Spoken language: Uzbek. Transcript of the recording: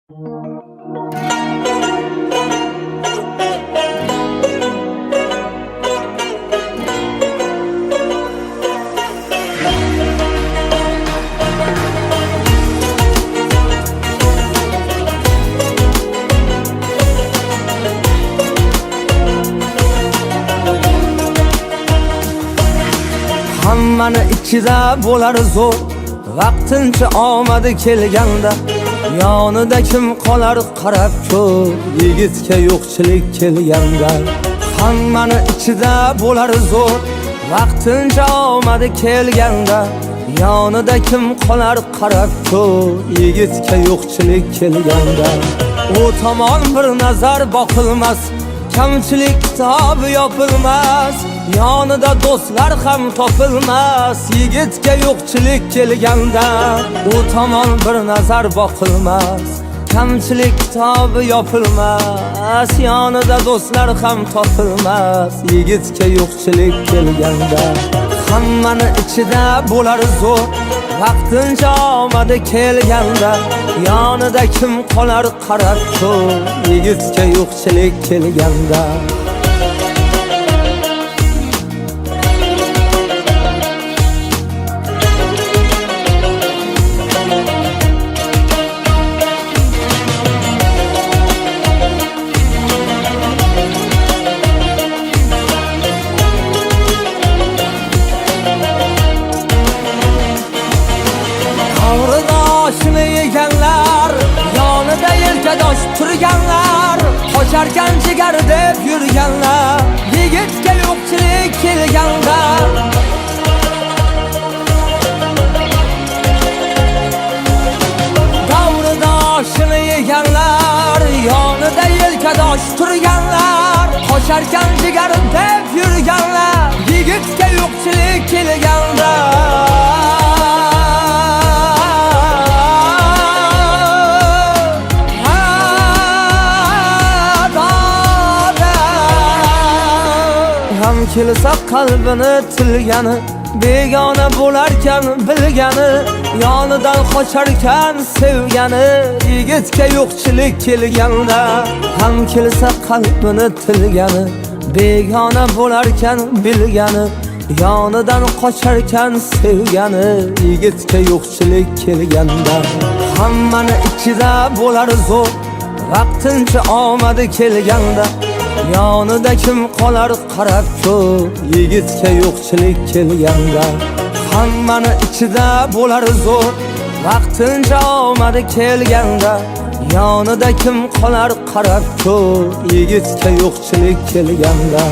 Hammani ichida bo'lar zo'r, vaqtincha omadi kelganda yonida kim qolar qarab ko'r, yigitga yo'qchilik kelganda. Hammani ichida bo'lar zo'r, vaqtincha omadi kelganda yonida kim qolar qarab ko'r, yigitga yo'qchilik kelganda. U tomon bir nazar boqilmas, kamchilik kitobi yopilmas, yonida do'stlar ham topilmas, yigitga yo'qchilik kelganda. U tomon bir nazar boqilmas, kamchilik kitobi yopilmas, yonida do'stlar ham topilmas, yigitga yo'qchilik kelganda. Hammani ichida bo'lar zo'r, vaqtincha omadi kelganda yonida kim qolar qarab ko'r, yigitga yo'qchilik kelganda. Qavridoshini yeganlar, yonida yelkadosh turganlar, qocharkan jigar deb yurganlar, yigitga yo'qchilik kelganda. Qavridoshini yeganlar, yonida yelkadosh turganlar, qocharkan jigar deb yurganlar, yigitga yo'qchilik kelganda. Ham kelsa qalbini tilgani, begona bo'larkan bilgani, yonidan qocharkan sevgani, yigitga yo'qchilik kelganda. Ham kelsa qalbini tilgani, begona bo'larkan bilgani, yonidan qocharkan sevgani, yigitga yo'qchilik kelganda. Hammani ichida bo'lar zo'r, vaqtincha omadi kelganda yonida kim qolar qarab ko'r, yigitga yo'qchilik kelganda. Hammani ichida bo'lar zo'r, vaqtincha omadi kelganda yonida kim qolar qarab ko'r, yigitga yo'qchilik kelganda.